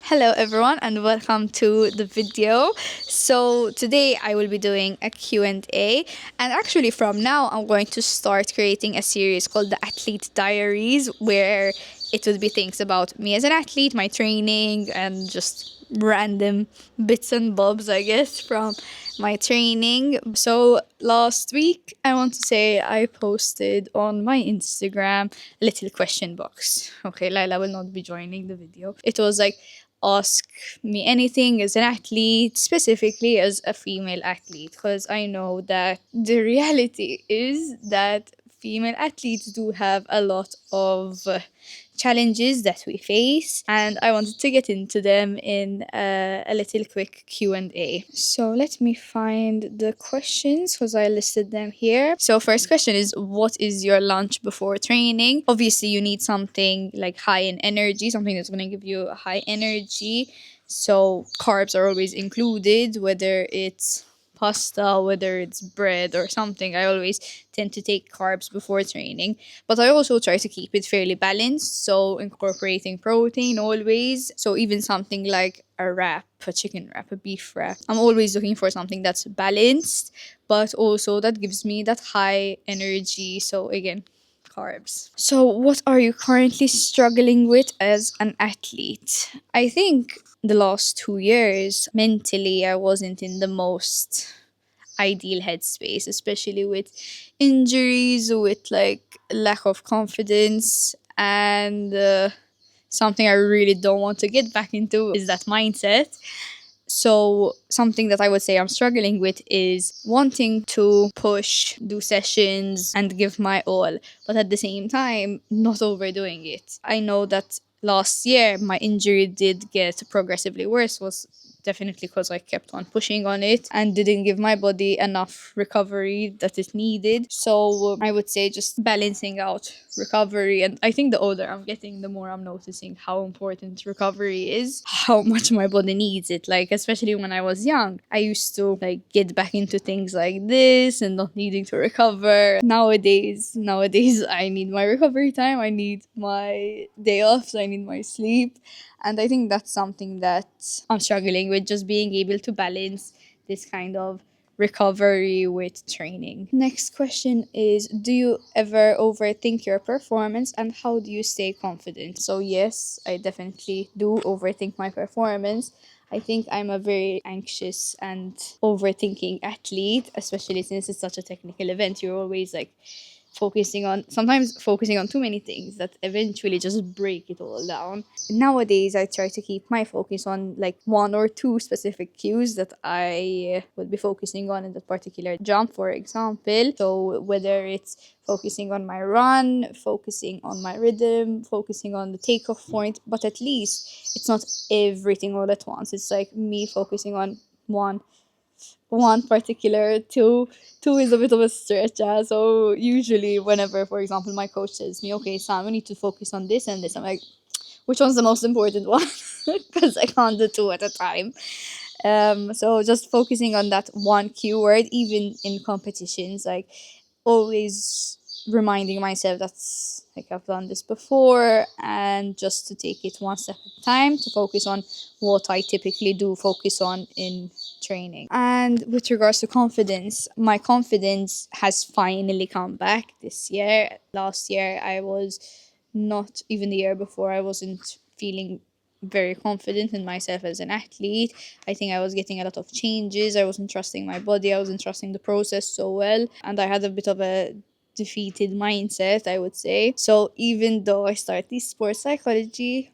Hello everyone and welcome to the video. So today I will be doing a Q&A, and actually from now I'm going to start creating a series called the Athlete Diaries, where it would be things about me as an athlete, my training, and just random bits and bobs, I guess, from my training. So last week, I want to say I posted on my Instagram a little question box. Okay, Laila will not be joining the video. It was like, ask me anything as an athlete, specifically as a female athlete, because I know that the reality is that female athletes do have a lot of challenges that we face, and I wanted to get into them in a little quick Q&A. So let me find the questions because I listed them here. So first question is, what is your lunch before training? Obviously you need something like high in energy, something that's going to give you a high energy. So carbs are always included, whether it's pasta, whether it's bread or something. I always tend to take carbs before training, but I also try to keep it fairly balanced. So incorporating protein always. So even something like a wrap, a chicken wrap, a beef wrap. I'm always looking for something that's balanced, but also that gives me that high energy. So again, carbs. So, what are you currently struggling with as an athlete? I think the last 2 years, mentally, I wasn't in the most ideal headspace, especially with injuries, with like lack of confidence, and something I really don't want to get back into is that mindset. So, something that I would say I'm struggling with is wanting to push, do sessions, and give my all, but at the same time, not overdoing it. I know that last year my injury did get progressively worse, was definitely because I kept on pushing on it and didn't give my body enough recovery that it needed. So I would say just balancing out recovery. And I think the older I'm getting, the more I'm noticing how important recovery is, how much my body needs it. Like, especially when I was young, I used to like get back into things like this and not needing to recover. Nowadays, I need my recovery time. I need my day off. So I need my sleep. And I think that's something that I'm struggling with, just being able to balance this kind of recovery with training. Next question is, do you ever overthink your performance and how do you stay confident? So, yes, I definitely do overthink my performance. I think I'm a very anxious and overthinking athlete, especially since it's such a technical event. You're always like sometimes focusing on too many things that eventually just break it all down. Nowadays, I try to keep my focus on like one or two specific cues that I would be focusing on in that particular jump, for example. So whether it's focusing on my run, focusing on my rhythm, focusing on the takeoff point, but at least it's not everything all at once. It's like me focusing on one particular two is a bit of a stretch. So usually whenever, for example, my coach says to me, okay, Sam, we need to focus on this and this, I'm like, which one's the most important one? Because I can't do two at a time. So just focusing on that one keyword, even in competitions, like always reminding myself that's like I've done this before, and just to take it one step at a time, to focus on what I typically do focus on in training. And with regards to confidence, my confidence has finally come back this year. Last year I was not, even the year before, I wasn't feeling very confident in myself as an athlete. I think I was getting a lot of changes. I wasn't trusting my body. I wasn't trusting the process so well. And I had a bit of a defeated mindset, I would say. So even though I started sports psychology,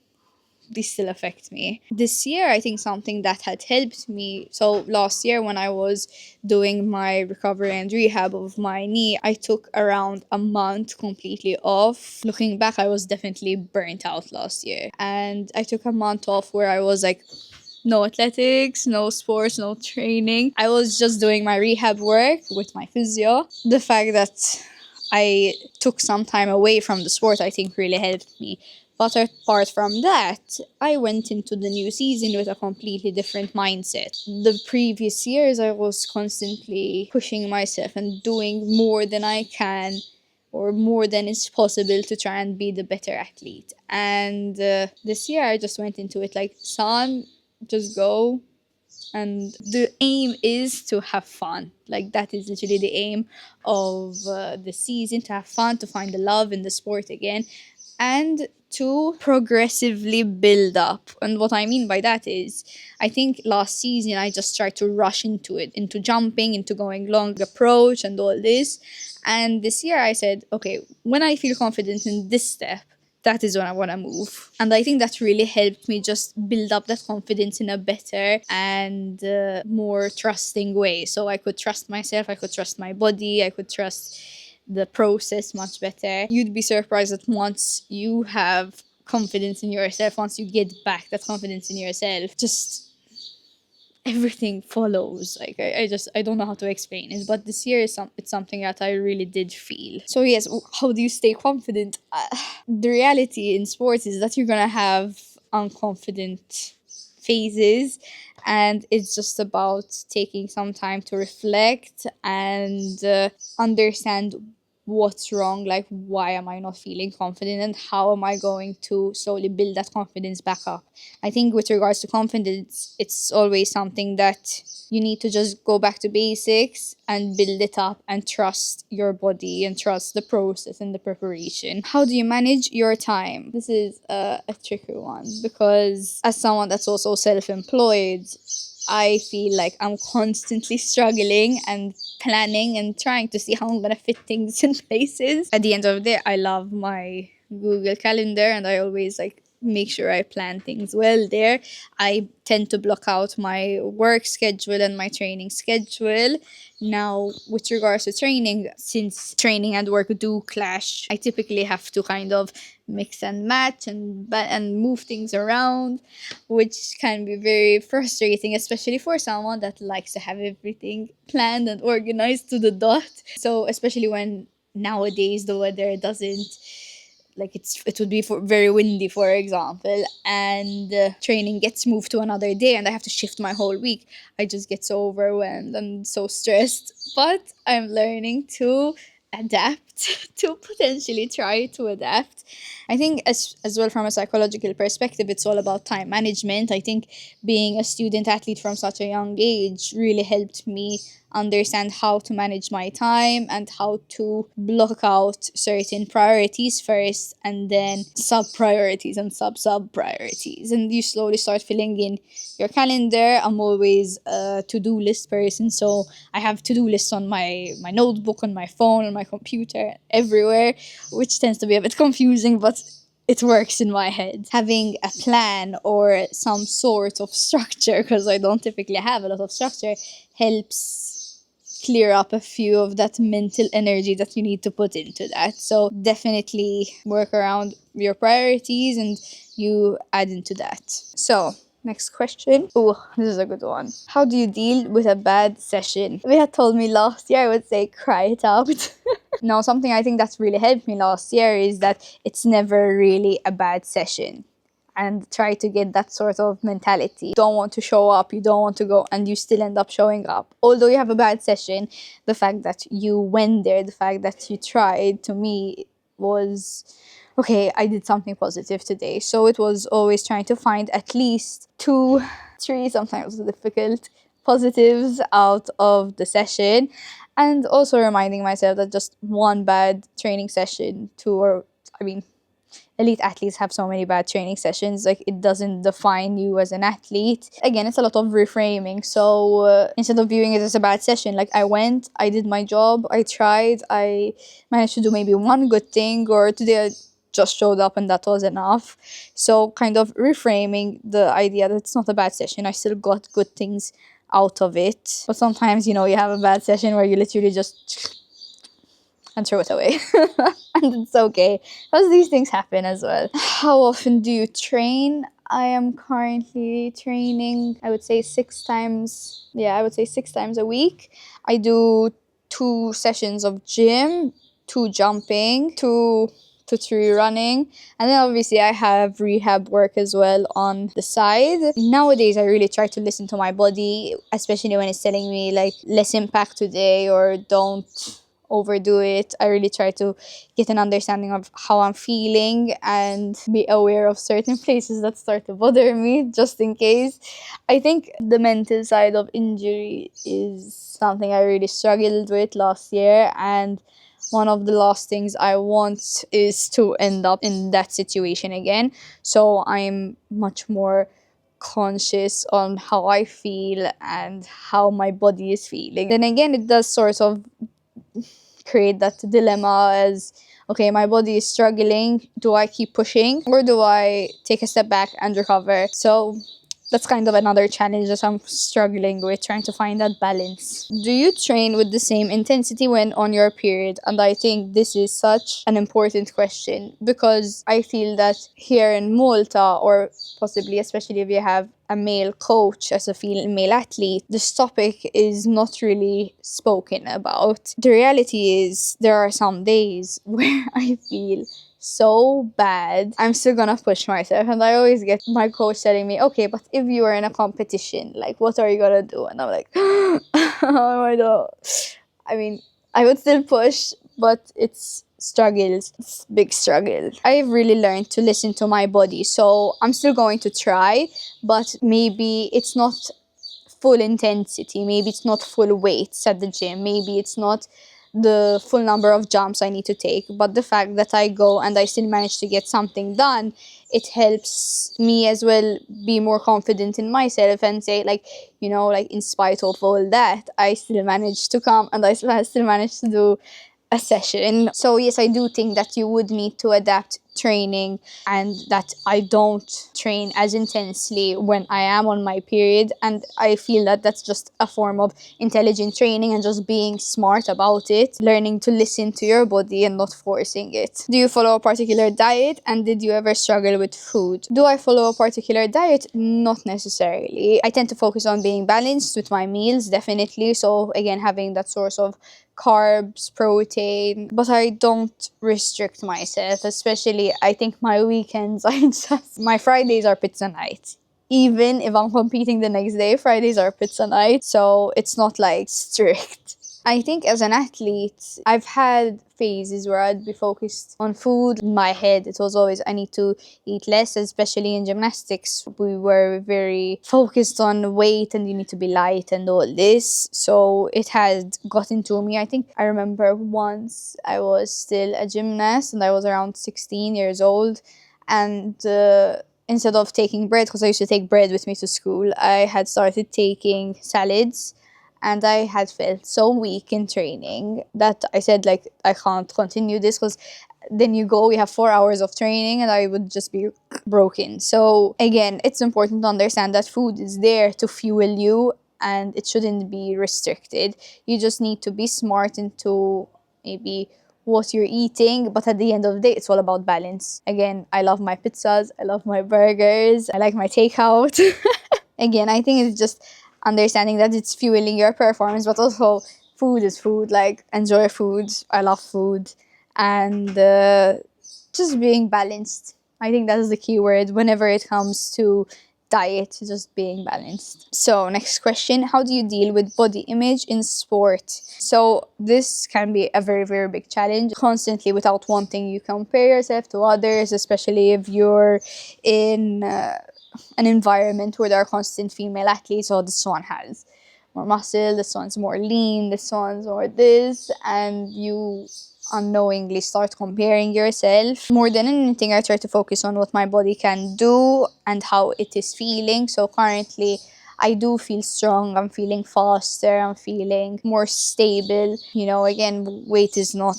they still affect me. This year, I think something that had helped me. So last year, when I was doing my recovery and rehab of my knee, I took around a month completely off. Looking back, I was definitely burnt out last year. And I took a month off where I was like, no athletics, no sports, no training. I was just doing my rehab work with my physio. The fact that I took some time away from the sport, I think really helped me. But apart from that, I went into the new season with a completely different mindset. The previous years, I was constantly pushing myself and doing more than I can or more than is possible to try and be the better athlete. And this year I just went into it like, son, just go. And the aim is to have fun. Like, that is literally the aim of the season, to have fun, to find the love in the sport again, and to progressively build up. And what I mean by that is, I think last season I just tried to rush into it, into jumping, into going long approach and all this. And this year I said, okay, when I feel confident in this step, that is when I want to move. And I think that really helped me just build up that confidence in a better and more trusting way. So I could trust myself, I could trust my body, I could trust the process much better. You'd be surprised that once you have confidence in yourself, once you get back that confidence in yourself, just everything follows. Like, I don't know how to explain it, but this year is it's something that I really did feel. So yes, how do you stay confident? The reality in sports is that you're gonna have unconfident phases, and it's just about taking some time to reflect and understand what's wrong, like why am I not feeling confident, and how am I going to slowly build that confidence back up. I think with regards to confidence, it's always something that you need to just go back to basics and build it up and trust your body and trust the process and the preparation. How do you manage your time? This is a tricky one, because as someone that's also self-employed, I feel like I'm constantly struggling and planning and trying to see how I'm gonna fit things in places. At the end of the day, I love my Google Calendar, and I always like make sure I plan things well there. I tend to block out my work schedule and my training schedule. Now, with regards to training, since training and work do clash, I typically have to kind of mix and match and move things around, which can be very frustrating, especially for someone that likes to have everything planned and organized to the dot. So, especially when nowadays the weather doesn't, like, it would be very windy, for example, and training gets moved to another day and I have to shift my whole week. I just get so overwhelmed and so stressed, but I'm learning to adapt to potentially try to adapt. I think as well, from a psychological perspective, it's all about time management. I think being a student athlete from such a young age really helped me understand how to manage my time and how to block out certain priorities first, and then sub priorities and sub priorities, and you slowly start filling in your calendar. I'm always a to-do list person, so I have to-do lists on my notebook, on my phone, on my computer, everywhere, which tends to be a bit confusing, but it works in my head. Having a plan or some sort of structure, because I don't typically have a lot of structure, helps clear up a few of that mental energy that you need to put into that. So definitely work around your priorities and you add into that. So next question. Oh, this is a good one. How do you deal with a bad session? If you had told me last year, I would say cry it out. Now, something I think that's really helped me last year is that it's never really a bad session. And try to get that sort of mentality. You don't want to show up, you don't want to go, and you still end up showing up. Although you have a bad session, the fact that you went there, the fact that you tried, to me was, okay, I did something positive today. So it was always trying to find at least 2, 3, sometimes difficult, positives out of the session. And also reminding myself that just one bad training session, elite athletes have so many bad training sessions, like it doesn't define you as an athlete. Again, it's a lot of reframing. So instead of viewing it as a bad session, like I went, I did my job, I tried, I managed to do maybe one good thing, or today I just showed up and that was enough. So kind of reframing the idea that it's not a bad session, I still got good things out of it. But sometimes, you have a bad session where you literally just and throw it away. And it's okay, because these things happen as well. How often do you train? I am currently training, I would say 6 times. Yeah, I would say 6 times a week. I do 2 sessions of gym, 2 jumping, 2 to 3 running, and then obviously I have rehab work as well on the side. Nowadays I really try to listen to my body, especially when it's telling me like less impact today, or don't overdo it. I really try to get an understanding of how I'm feeling and be aware of certain places that start to bother me just in case. I think the mental side of injury is something I really struggled with last year, and one of the last things I want is to end up in that situation again. So I'm much more conscious on how I feel and how my body is feeling. Then again, it does sort of create that dilemma as, okay, my body is struggling. Do I keep pushing or do I take a step back and recover? So that's kind of another challenge that I'm struggling with, trying to find that balance. Do you train with the same intensity when on your period? And I think this is such an important question, because I feel that here in Malta, or possibly especially if you have a male coach as a female athlete, this topic is not really spoken about. The reality is there are some days where I feel so bad, I'm still gonna push myself. And I always get my coach telling me, okay, but if you were in a competition, like, what are you gonna do? And I'm like, oh my god. I mean, I would still push, but it's struggles. It's big struggle. I've really learned to listen to my body. So I'm still going to try, but maybe it's not full intensity. Maybe it's not full weights at the gym. Maybe it's not the full number of jumps I need to take. But the fact that I go and I still manage to get something done, it helps me as well be more confident in myself and say, like, you know, like, in spite of all that, I still managed to come and I still managed to do a session. So yes, I do think that you would need to adapt training, and that I don't train as intensely when I am on my period. And I feel that that's just a form of intelligent training and just being smart about it, learning to listen to your body and not forcing it. Do you follow a particular diet, and did you ever struggle with food? Do I follow a particular diet? Not necessarily. I tend to focus on being balanced with my meals, definitely. So again, having that source of carbs, protein, but I don't restrict myself. Especially, I think my weekends are just, my Fridays are pizza night. Even if I'm competing the next day, Fridays are pizza night. So it's not like strict. I think as an athlete, I've had phases where I'd be focused on food. In my head, it was always, I need to eat less, especially in gymnastics. We were very focused on weight and you need to be light and all this. So it had gotten to me. I think I remember once I was still a gymnast and I was around 16 years old, and instead of taking bread, because I used to take bread with me to school, I had started taking salads. And I had felt so weak in training that I said, like, I can't continue this, because then you have 4 hours of training and I would just be broken. So again, it's important to understand that food is there to fuel you and it shouldn't be restricted. You just need to be smart into maybe what you're eating, but at the end of the day, it's all about balance. Again, I love my pizzas, I love my burgers, I like my takeout. Again, I think it's just understanding that it's fueling your performance, but also food is food. Like, enjoy food. I love food. And just being balanced. I think that is the key word whenever it comes to diet, just being balanced. So next question, how do you deal with body image in sport? So this can be a very, very big challenge. Constantly, without wanting, you compare yourself to others, especially if you're in an environment where there are constant female athletes. So this one has more muscle, this one's more lean, this one's more this, and you unknowingly start comparing yourself. More than anything, I try to focus on what my body can do and how it is feeling. So currently, I do feel strong, I'm feeling faster, I'm feeling more stable. You know, again, weight is not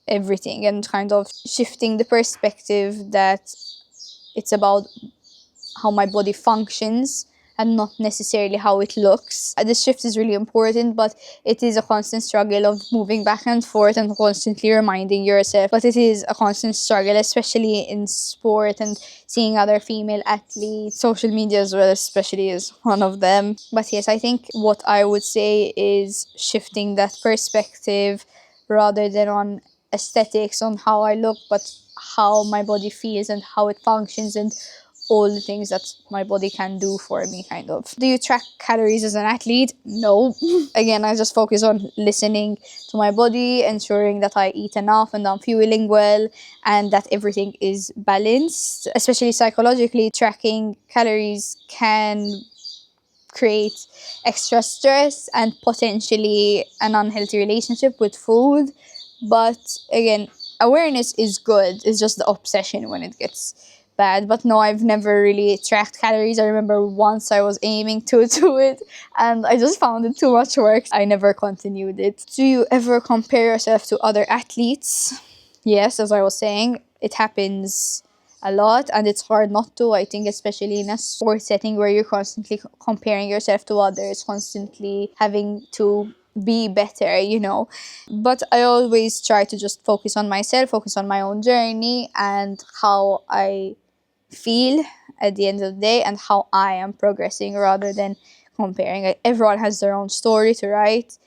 everything, and kind of shifting the perspective that it's about how my body functions and not necessarily how it looks. This shift is really important, but it is a constant struggle of moving back and forth and constantly reminding yourself. But it is a constant struggle, especially in sport and seeing other female athletes. Social media as well, especially, is one of them. But yes, I think what I would say is shifting that perspective rather than on aesthetics, on how I look, but how my body feels and how it functions and all the things that my body can do for me, kind of. Do you track calories as an athlete? No. Again, I just focus on listening to my body, ensuring that I eat enough and I'm fueling well and that everything is balanced. Especially psychologically, tracking calories can create extra stress and potentially an unhealthy relationship with food. But again, awareness is good. It's just the obsession when it gets bad. But no, I've never really tracked calories. I remember once I was aiming to do it and I just found it too much work. I never continued it. Do you ever compare yourself to other athletes? Yes, as I was saying, it happens a lot and it's hard not to. I think especially in a sport setting where you're constantly comparing yourself to others, constantly having to be better, but I always try to just focus on myself, focus on my own journey and how I feel at the end of the day and how I am progressing rather than comparing. Like, everyone has their own story to write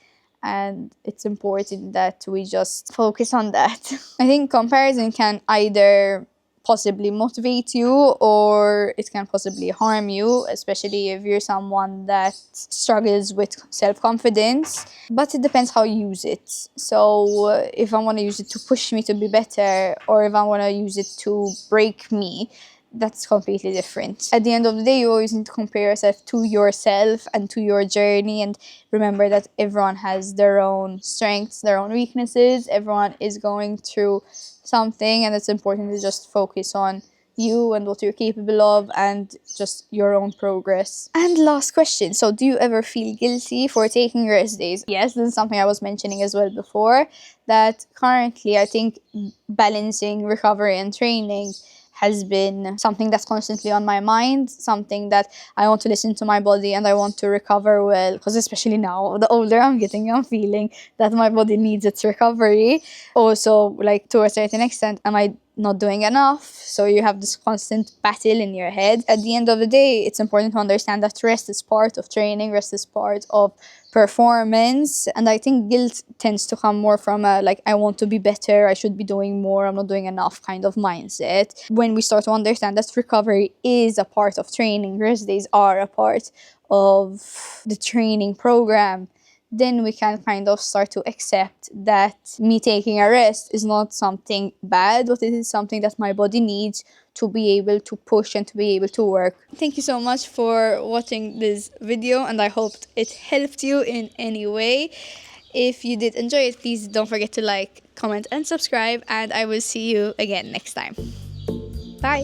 and it's important that we just focus on that. I think comparison can either possibly motivate you or it can possibly harm you, especially if you're someone that struggles with self-confidence, but it depends how you use it. So if I want to use it to push me to be better or if I want to use it to break me, that's completely different. At the end of the day, you always need to compare yourself to yourself and to your journey and remember that everyone has their own strengths, their own weaknesses. Everyone is going through something and it's important to just focus on you and what you're capable of and just your own progress. And last question. So do you ever feel guilty for taking rest days? Yes, this is something I was mentioning as well before, that currently I think balancing recovery and training has been something that's constantly on my mind, something that I want to listen to my body and I want to recover well, because especially now, the older I'm getting, I'm feeling that my body needs its recovery. Also, like, to a certain extent, am I not doing enough? So you have this constant battle in your head. At the end of the day, it's important to understand that rest is part of training, rest is part of performance, and I think guilt tends to come more from a like, I want to be better, I should be doing more, I'm not doing enough kind of mindset. When we start to understand that recovery is a part of training, rest days are a part of the training program, then we can kind of start to accept that me taking a rest is not something bad, but it is something that my body needs to be able to push and to be able to work. Thank you so much for watching this video and I hope it helped you in any way. If you did enjoy it, please don't forget to like, comment and subscribe, and I will see you again next time. Bye.